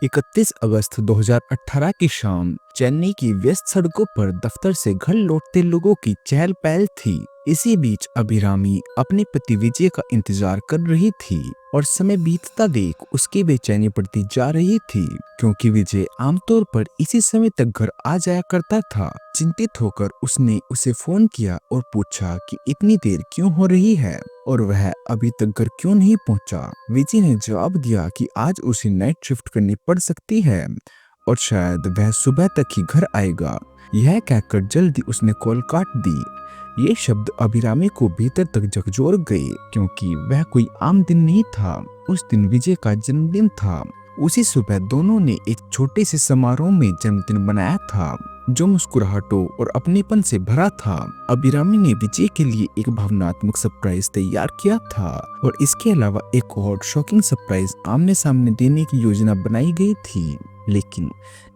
31 अगस्त 2018 की शाम चेन्नई की व्यस्त सड़कों पर दफ्तर से घर लौटते लोगों की चहल पहल थी। इसी बीच अभिरामी अपने पति विजय का इंतजार कर रही थी और समय बीतता देख उसकी बेचैनी बढ़ती जा रही थी, क्योंकि विजय आमतौर पर इसी समय तक घर आ जाया करता था। चिंतित होकर उसने उसे फोन किया और पूछा कि इतनी देर क्यों हो रही है और वह अभी तक घर क्यों नहीं पहुंचा। विजय ने जवाब दिया कि आज उसे नाइट शिफ्ट करनी पड़ सकती है और शायद वह सुबह तक ही घर आएगा। यह कहकर जल्दी उसने कॉल काट दी। ये शब्द अभिरामी को भीतर तक झकझोर गए, क्योंकि वह कोई आम दिन नहीं था। उस दिन विजय का जन्मदिन था। उसी सुबह दोनों ने एक छोटे से समारोह में जन्मदिन मनाया था, जो मुस्कुराहटों और अपनेपन से भरा था। अभिरामी ने विजय के लिए एक भावनात्मक सरप्राइज तैयार किया था और इसके अलावा एक और शॉकिंग सरप्राइज आमने सामने देने की योजना बनाई गई थी। लेकिन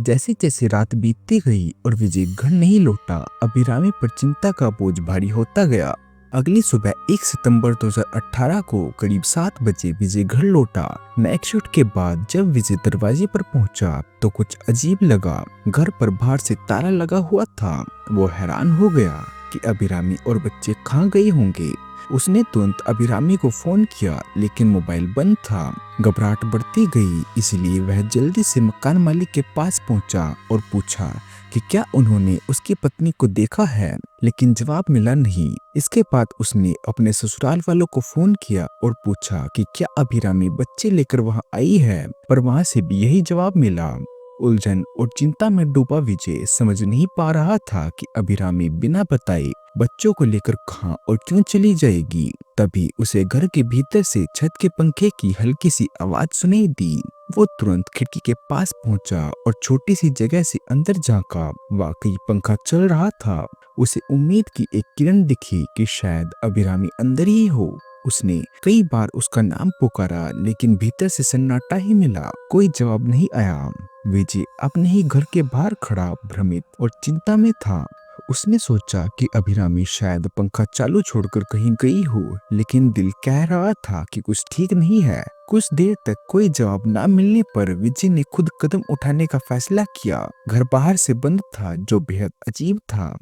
जैसे जैसे रात बीतती गई और विजय घर नहीं लौटा, अभिरामी पर चिंता का बोझ भारी होता गया। अगली सुबह 1 सितंबर 2018 को करीब 7 बजे विजय घर लौटा। नाइट शिफ्ट के बाद जब विजय दरवाजे पर पहुंचा तो कुछ अजीब लगा। घर पर बाहर से ताला लगा हुआ था। वो हैरान हो गया कि अभिरामी और बच्चे कहाँ गए होंगे। उसने तुरंत अभिरामी को फोन किया, लेकिन मोबाइल बंद था। घबराहट बढ़ती गई, इसलिए वह जल्दी से मकान मालिक के पास पहुंचा और पूछा कि क्या उन्होंने उसकी पत्नी को देखा है, लेकिन जवाब मिला नहीं। इसके बाद उसने अपने ससुराल वालों को फोन किया और पूछा कि क्या अभिरामी बच्चे लेकर वहां आई है, पर वहां से भी यही जवाब मिला। उलझन और चिंता में डूबा विजय समझ नहीं पा रहा था कि अभिरामी बिना बताए बच्चों को लेकर कहां और क्यों चली जाएगी। तभी उसे घर के भीतर से छत के पंखे की हल्की सी आवाज सुनाई दी। वो तुरंत खिड़की के पास पहुंचा और छोटी सी जगह से अंदर झांका। वाकई पंखा चल रहा था। उसे उम्मीद की एक किरण दिखी कि शायद अभिरामी अंदर ही हो। उसने कई बार उसका नाम पुकारा, लेकिन भीतर से सन्नाटा ही मिला। कोई जवाब नहीं आया। विजय अपने ही घर के बाहर खड़ा भ्रमित और चिंता में था। उसने सोचा कि अभिरामी शायद पंखा चालू छोड़कर कहीं गई हो, लेकिन दिल कह रहा था कि कुछ ठीक नहीं है। कुछ देर तक कोई जवाब न मिलने पर विजय ने खुद कदम उठाने का फैसला किया। घर बाहर से बंद था, जो बेहद अजीब था।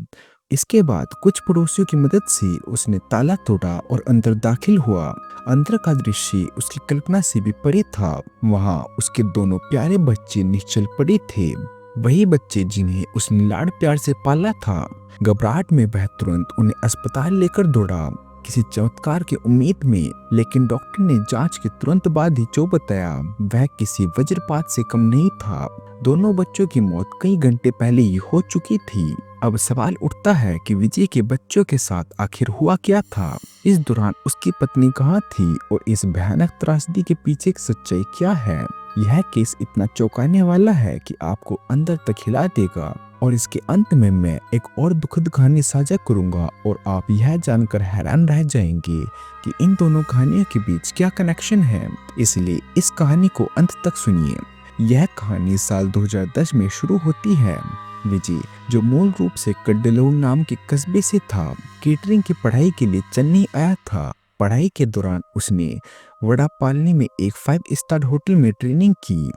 इसके बाद कुछ पड़ोसियों की मदद से उसने ताला तोड़ा और अंदर दाखिल हुआ। अंदर का दृश्य उसकी कल्पना से भी परे था। वहां उसके दोनों प्यारे बच्चे निश्चल पड़े थे, वही बच्चे जिन्हें उसने लाड़ प्यार से पाला था। घबराहट में वह तुरंत उन्हें अस्पताल लेकर दौड़ा, किसी चमत्कार की उम्मीद में, लेकिन डॉक्टर ने जांच के तुरंत बाद ही जो बताया वह किसी वज्रपात से कम नहीं था। दोनों बच्चों की मौत कई घंटे पहले ही हो चुकी थी। अब सवाल उठता है कि विजय के बच्चों के साथ आखिर हुआ क्या था। इस दौरान उसकी पत्नी कहाँ थी और इस भयानक त्रासदी के पीछे की सच्चाई क्या है। यह केस इतना चौंकाने वाला है कि आपको अंदर तक हिला देगा। और इसके अंत में मैं एक और दुखद कहानी साझा करूंगा और आप यह जानकर हैरान रह जाएंगे कि इन दोनों कहानियों के बीच क्या कनेक्शन है। इसलिए इस कहानी को अंत तक सुनिए। यह कहानी साल 2010 में शुरू होती है। विजय, जो मूल रूप से कड्डलूर नाम के कस्बे से था, केटरिंग की पढ़ाई के लिए चेन्नई आया था। पढ़ाई के दौरान उसने वड़ा पालने में एक 5 स्टार होटल में ट्रेनिंग की,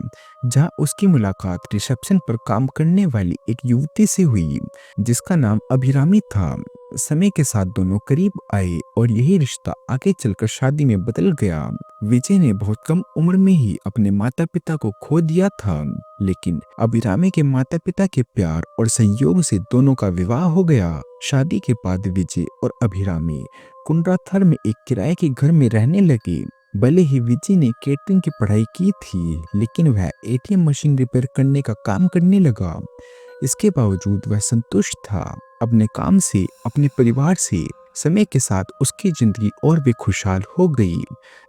जहां उसकी मुलाकात रिसेप्शन पर काम करने वाली एक युवती से हुई, जिसका नाम अभिरामी था। समय के साथ दोनों करीब आए और यही रिश्ता आगे चलकर शादी में बदल गया। विजय ने बहुत कम उम्र में ही अपने माता पिता को खो दिया था, लेकिन अभिरामी के माता पिता के प्यार और सहयोग से दोनों का विवाह हो गया। शादी के बाद विजय और अभिरामी कुंड्राथर में एक किराए के घर में रहने लगे। भले ही विजय ने केटरिंग की पढ़ाई की थी, लेकिन वह एटीएम मशीन रिपेयर करने का काम करने लगा। इसके बावजूद वह संतुष्ट था अपने काम से, अपने परिवार से। समय के साथ उसकी जिंदगी और भी खुशहाल हो गई।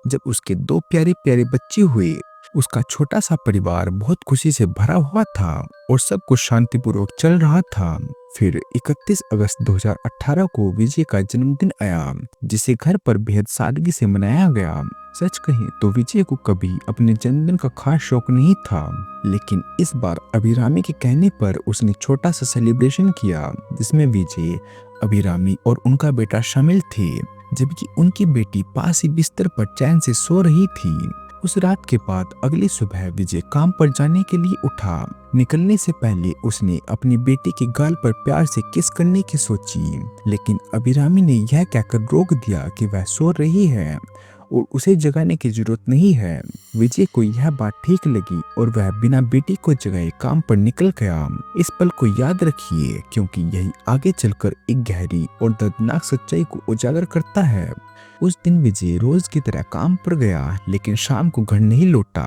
जब उसके 2 प्यारे प्यारे बच्चे हुए, उसका छोटा सा परिवार बहुत खुशी से भरा हुआ था और सब कुछ शांतिपूर्वक चल रहा था। फिर 31 अगस्त 2018 को विजय का जन्मदिन आया, जिसे घर पर बेहद सादगी से मनाया गया। सच कहें तो विजय को कभी अपने जन्मदिन का खास शौक नहीं था, लेकिन इस बार अभिरामी के कहने पर उसने छोटा सा सेलिब्रेशन किया, जिसमें विजय, अभिरामी और उनका बेटा शामिल थे, जबकि उनकी बेटी पास ही बिस्तर पर चैन से सो रही थी। उस रात के बाद अगली सुबह विजय काम पर जाने के लिए उठा। निकलने से पहले उसने अपनी बेटी के गाल पर प्यार से किस करने की सोची, लेकिन अभिरामी ने यह कहकर रोक दिया कि वह सो रही है और उसे जगाने की जरूरत नहीं है। विजय को यह बात ठीक लगी और वह बिना बेटी को जगाए काम पर निकल गया। इस पल को याद रखिए, क्योंकि यही आगे चलकर एक गहरी और दर्दनाक सच्चाई को उजागर करता है। उस दिन विजय रोज की तरह काम पर गया, लेकिन शाम को घर नहीं लौटा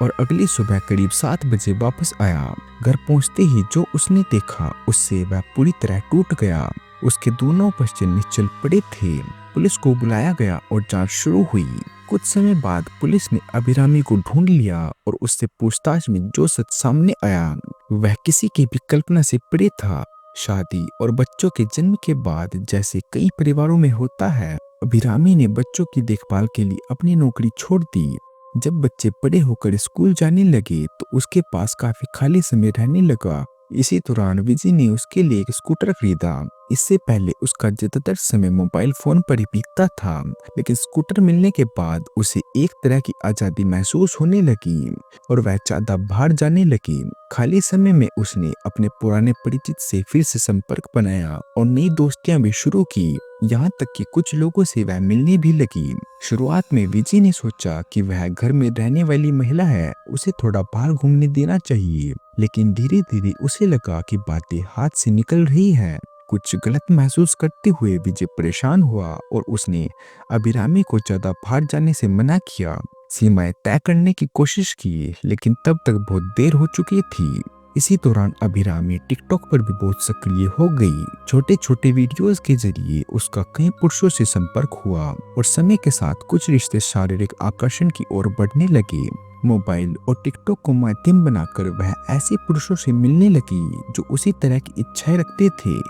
और अगली सुबह करीब 7 बजे वापस आया। घर पहुंचते ही जो उसने देखा उससे वह पूरी तरह टूट गया। उसके दोनों बच्चे निश्चल पड़े थे। पुलिस को बुलाया गया और जांच शुरू हुई। कुछ समय बाद पुलिस ने अभिरामी को ढूंढ लिया और उससे पूछताछ में जो सच सामने आया वह किसी की भी कल्पना से परे था। शादी और बच्चों के जन्म के बाद, जैसे कई परिवारों में होता है, अभिरामी ने बच्चों की देखभाल के लिए अपनी नौकरी छोड़ दी। जब बच्चे बड़े होकर स्कूल जाने लगे तो उसके पास काफी खाली समय रहने लगा। इसी दौरान विजय ने उसके लिए एक स्कूटर खरीदा। इससे पहले उसका ज्यादातर समय मोबाइल फोन पर ही बीतता था, लेकिन स्कूटर मिलने के बाद उसे एक तरह की आजादी महसूस होने लगी और वह ज्यादा बाहर जाने लगी। खाली समय में उसने अपने पुराने परिचित से फिर से संपर्क बनाया और नई दोस्तियां भी शुरू की। यहाँ तक कि कुछ लोगों से वह मिलने भी लगी। शुरुआत में विजय ने सोचा कि वह घर में रहने वाली महिला है, उसे थोड़ा बाहर घूमने देना चाहिए, लेकिन धीरे धीरे उसे लगा कि बातें हाथ से निकल रही हैं। कुछ गलत महसूस करते हुए विजय परेशान हुआ और उसने अभिरामी को ज्यादा बाहर जाने से मना किया। सीमाएं तय करने की कोशिश की, लेकिन तब तक बहुत देर हो चुकी थी। इसी दौरान अभिरामी टिकटॉक पर भी बहुत सक्रिय हो गई। छोटे छोटे वीडियोस के जरिए उसका कई पुरुषों से संपर्क हुआ और समय के साथ कुछ रिश्ते शारीरिक आकर्षण की ओर बढ़ने लगे। मोबाइल और टिकटॉक को माध्यम बनाकर वह ऐसे पुरुषों से मिलने लगी जो उसी तरह की इच्छाएं रखते थे।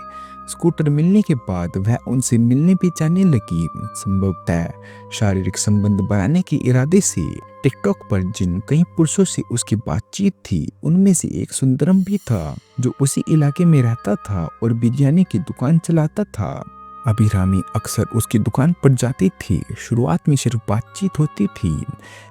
स्कूटर मिलने के बाद वह उनसे मिलने भी जाने लगी, संभवतः शारीरिक संबंध बनाने के इरादे से। टिकटॉक पर जिन कई पुरुषों से उसकी बातचीत थी, उनमें से एक सुंदरम भी था जो उसी इलाके में रहता था और बिरयानी की दुकान चलाता था। अभिरामी अक्सर उसकी दुकान पर जाती थी। शुरुआत में सिर्फ बातचीत होती थी,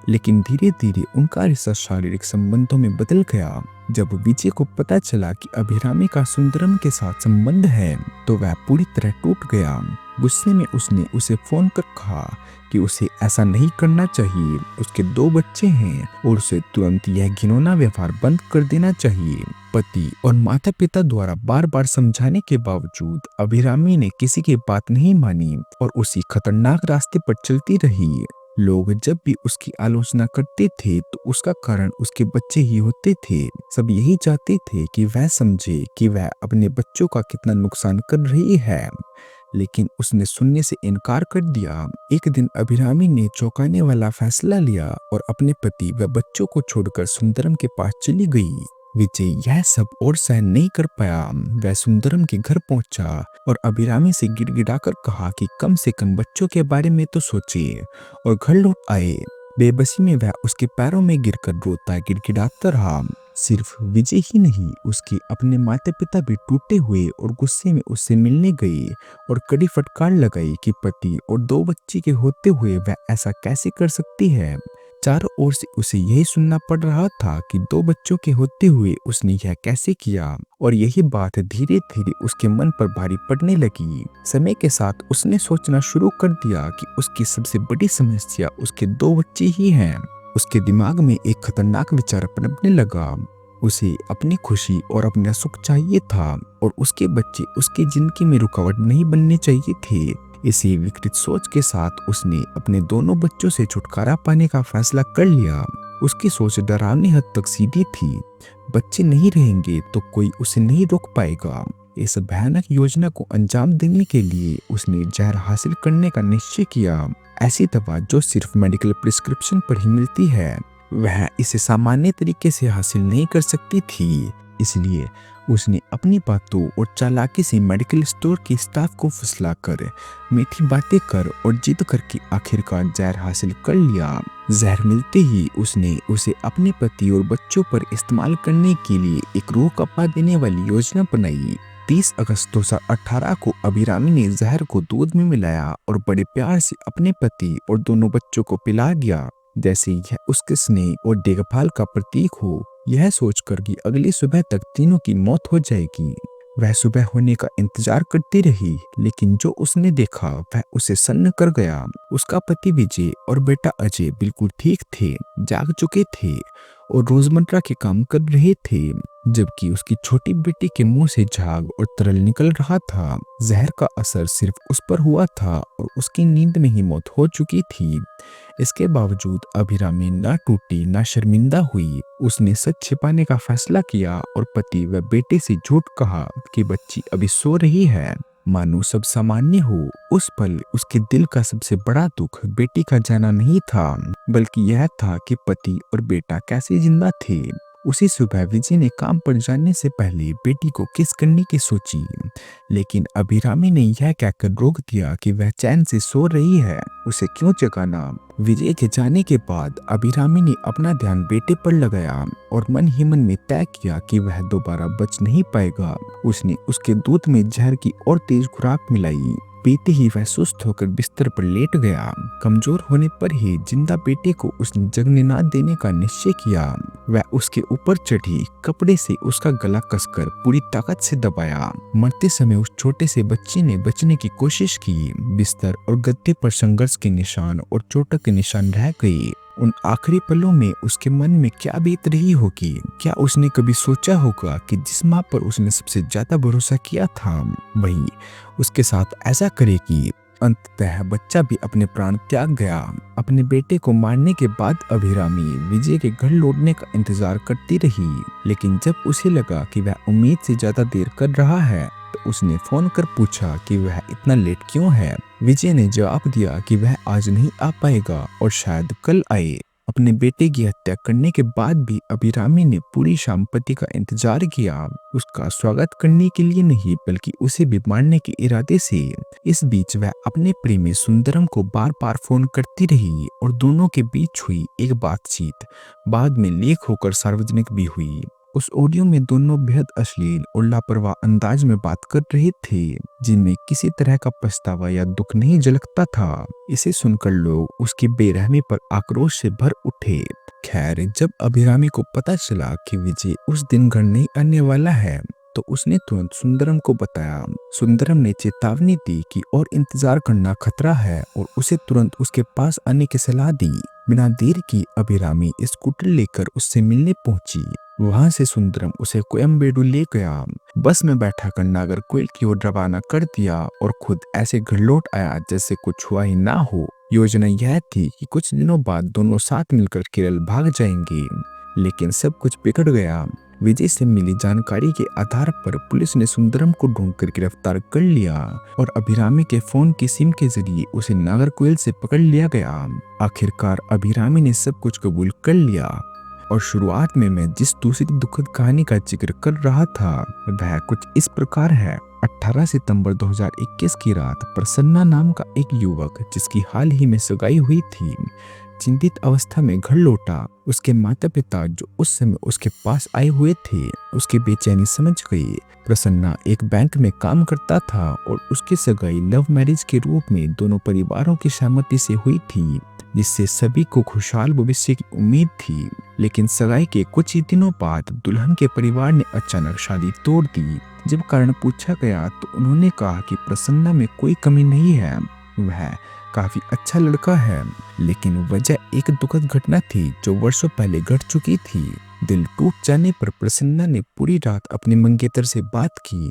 लेकिन धीरे धीरे उनका रिश्ता शारीरिक संबंधों में बदल गया। जब विजय को पता चला कि अभिरामी का सुंदरम के साथ संबंध है, तो वह पूरी तरह टूट गया। गुस्से में उसने उसे फोन कर कहा कि उसे ऐसा नहीं करना चाहिए, उसके 2 बच्चे हैं और उसे तुरंत यह घिनौना व्यवहार बंद कर देना चाहिए। पति और माता पिता द्वारा बार बार समझाने के बावजूद अभिरामी ने किसी की बात नहीं मानी और उसी खतरनाक रास्ते पर चलती रही। लोग जब भी उसकी आलोचना करते थे तो उसका कारण उसके बच्चे ही होते थे। सब यही चाहते थे कि वह समझे कि वह अपने बच्चों का कितना नुकसान कर रही है, लेकिन उसने सुनने से इनकार कर दिया। एक दिन अभिरामी ने चौंकाने वाला फैसला लिया और अपने पति व बच्चों को छोड़कर सुंदरम के पास चली गई। विजय यह सब और सहन नहीं कर पाया। वह सुंदरम के घर पहुंचा और अभिरामी से गिड़गिड़ाकर कहा कि कम से कम बच्चों के बारे में तो सोचिए, और घर लौट आए। बेबसी में वह उसके पैरों में गिरकर रोता गिड़गिड़ाता रहा। सिर्फ विजय ही नहीं, उसके अपने माता पिता भी टूटे हुए और गुस्से में उससे मिलने गए और कड़ी फटकार लगाई कि पति और 2 बच्चे के होते हुए वह ऐसा कैसे कर सकती है। चारों ओर से उसे यही सुनना पड़ रहा था कि 2 बच्चों के होते हुए उसने यह कैसे किया, और यही बात धीरे धीरे उसके मन पर भारी पड़ने लगी। समय के साथ उसने सोचना शुरू कर दिया कि उसकी सबसे बड़ी समस्या उसके 2 बच्चे ही हैं। उसके दिमाग में एक खतरनाक विचार पनपने लगा। उसे अपनी खुशी और अपना सुख चाहिए था और उसके बच्चे उसकी जिंदगी में रुकावट नहीं बनने चाहिए थे। इसी विकृत सोच के साथ उसने अपने दोनों बच्चों से छुटकारा पाने का फैसला कर लिया। उसकी सोच डरावनी हद तक सीधी थी। बच्चे नहीं रहेंगे तो कोई उसे नहीं रोक पाएगा। इस भयानक योजना को अंजाम देने के लिए उसने जहर हासिल करने का निश्चय किया। ऐसी दवा जो सिर्फ मेडिकल प्रिस्क्रिप्शन पर ही मिलती है, वह इसे सामान्य तरीके से हासिल नहीं कर सकती थी। इसलिए उसने अपनी बातों और चालाकी से मेडिकल स्टोर के स्टाफ को फुसलाकर, मीठी बातें कर और जिद करके आखिरकार जहर हासिल कर लिया। जहर मिलते ही उसने उसे अपने पति और बच्चों पर इस्तेमाल करने के लिए एक रूह कपा देने वाली योजना बनाई। 30 अगस्त 2018 को अभिरामी ने जहर को दूध में मिलाया और बड़े प्यार से अपने पति और दोनों बच्चों को पिला दिया। जैसे यह उसके स्नेह और देखभाल का प्रतीक हो। यह सोचकर कि अगली सुबह तक तीनों की मौत हो जाएगी, वह सुबह होने का इंतजार करती रही, लेकिन जो उसने देखा वह उसे सन्न कर गया। उसका पति विजय और बेटा अजय बिल्कुल ठीक थे, जाग चुके थे और रोजमर्रा के काम कर रहे थे, जबकि उसकी छोटी बेटी के मुंह से झाग और तरल निकल रहा था। जहर का असर सिर्फ उस पर हुआ था और उसकी नींद में ही मौत हो चुकी थी। इसके बावजूद अभिरामी ना टूटी ना शर्मिंदा हुई। उसने सच छिपाने का फैसला किया और पति व बेटे से झूठ कहा कि बच्ची अभी सो रही है, मानो सब सामान्य हो। उस पल उसके दिल का सबसे बड़ा दुख बेटी का जाना नहीं था, बल्कि यह था कि पति और बेटा कैसे जिंदा थे। उसी सुबह विजय ने काम पर जाने से पहले बेटी को किस करने की सोची, लेकिन अभिरामी ने यह कहकर रोक दिया कि वह चैन से सो रही है, उसे क्यों जगाना। विजय के जाने के बाद अभिरामी ने अपना ध्यान बेटे पर लगाया और मन ही मन में तय किया कि वह दोबारा बच नहीं पाएगा। उसने उसके दूध में जहर की और तेज खुराक मिलाई। पीते ही वह सुस्त होकर बिस्तर पर लेट गया। कमजोर होने पर ही जिंदा बेटे को उसने जगने ना देने का निश्चय किया। वह उसके ऊपर चढ़ी, कपड़े से उसका गला कसकर पूरी ताकत से दबाया। मरते समय उस छोटे से बच्चे ने बचने की कोशिश की। बिस्तर और गद्दे पर संघर्ष के निशान और चोटों के निशान रह गए। उन आखिरी पलों में उसके मन में क्या बीत रही होगी। क्या उसने कभी सोचा होगा कि जिस माँ पर उसने सबसे ज्यादा भरोसा किया था वही उसके साथ ऐसा करेगी। अंततः बच्चा भी अपने प्राण त्याग गया। अपने बेटे को मारने के बाद अभिरामी विजय के घर लौटने का इंतजार करती रही, लेकिन जब उसे लगा कि वह उम्मीद से ज्यादा देर कर रहा है तो उसने फोन कर पूछा कि वह इतना लेट क्यों है। विजय ने जवाब दिया कि वह आज नहीं आ पाएगा और शायद कल आए। अपने बेटे की हत्या करने के बाद भी अभिरामी ने पूरी शाम पति का इंतजार किया, उसका स्वागत करने के लिए नहीं बल्कि उसे भी मारने के इरादे से। इस बीच वह अपने प्रेमी सुंदरम को बार बार फोन करती रही और दोनों के बीच हुई एक बातचीत बाद में लीक होकर सार्वजनिक भी हुई। उस ऑडियो में दोनों बेहद अश्लील और लापरवाह अंदाज में बात कर रहे थे, जिनमें किसी तरह का पछतावा या दुख नहीं झलकता था। इसे सुनकर लोग उसकी बेरहमी पर आक्रोश से भर उठे। खैर, जब अभिरामी को पता चला कि विजय उस दिन घर नहीं आने वाला है तो उसने तुरंत सुंदरम को बताया। सुंदरम ने चेतावनी दी कि और इंतजार करना खतरा है और उसे तुरंत उसके पास आने की सलाह दी। बिना देर की अभिरामी स्कूटर लेकर उससे मिलने पहुंची। वहां से सुंदरम उसे कोयम्बेडु ले गया। बस में बैठाकर नागरकोइल की ओर रवाना कर दिया और खुद ऐसे घर लौट आया जैसे कुछ हुआ ही ना हो। योजना यह थी कि कुछ दिनों बाद दोनों साथ मिलकर केरल भाग जाएंगे, लेकिन सब कुछ बिगड़ गया। विजय से मिली जानकारी के आधार पर पुलिस ने सुंदरम को ढूंढकर गिरफ्तार कर लिया और अभिरामी के फोन की सिम के जरिए उसे नागरकोइल से पकड़ लिया गया। आखिरकार अभिरामी ने सब कुछ कबूल कर लिया और शुरुआत में मैं जिस दूसरी दुखद कहानी का जिक्र कर रहा था वह कुछ इस प्रकार है। 18 सितंबर 2021 की रात प्रसन्ना नाम का एक युवक जिसकी हाल ही में सगाई हुई थी, चिंतित अवस्था में घर लौटा। उसके माता पिता जो उस समय उसके पास आए हुए थे उसकी बेचैनी समझ गए। प्रसन्ना एक बैंक में काम करता था और उसकी सगाई लव मैरिज के रूप में दोनों परिवारों की सहमति से हुई थी, जिससे सभी को खुशहाल भविष्य की उम्मीद थी। लेकिन सगाई के कुछ ही दिनों बाद दुल्हन के परिवार ने अचानक शादी तोड़ दी। जब कारण पूछा गया तो उन्होंने कहा कि प्रसन्ना में कोई कमी नहीं है, वह काफी अच्छा लड़का है, लेकिन वजह एक दुखद घटना थी जो वर्षों पहले घट चुकी थी। दिल टूट जाने पर प्रसन्ना ने पूरी रात अपने मंगेतर से बात की,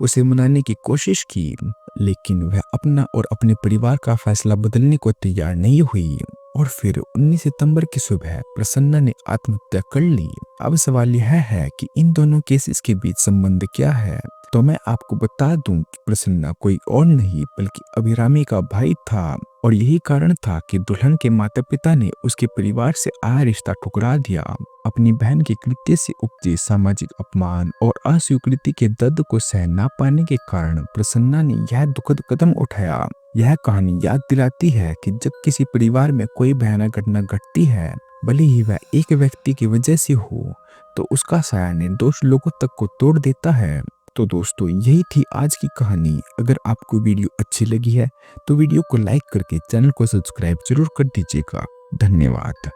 उसे मनाने की कोशिश की, लेकिन वह अपना और अपने परिवार का फैसला बदलने को तैयार नहीं हुई। और फिर 19 सितंबर की सुबह प्रसन्ना ने आत्महत्या कर ली। अब सवाल यह है कि इन दोनों केसेस के बीच संबंध क्या है। तो मैं आपको बता दूं कि प्रसन्ना कोई और नहीं बल्कि अभिरामी का भाई था और यही कारण था कि दुल्हन के माता पिता ने उसके परिवार से आया रिश्ता ठुकरा दिया। अपनी बहन के कृत्य से उपजे सामाजिक अपमान और अस्वीकृति के दर्द को सह ना पाने के कारण प्रसन्ना ने यह दुखद कदम उठाया। यह कहानी याद दिलाती है कि जब किसी परिवार में कोई भयानक घटना घटती है, भले ही वह एक व्यक्ति की वजह से हो, तो उसका साया निर्दोष लोगों तक को तोड़ देता है। तो दोस्तों, यही थी आज की कहानी। अगर आपको वीडियो अच्छी लगी है तो वीडियो को लाइक करके चैनल को सब्सक्राइब जरूर कर दीजिएगा। धन्यवाद।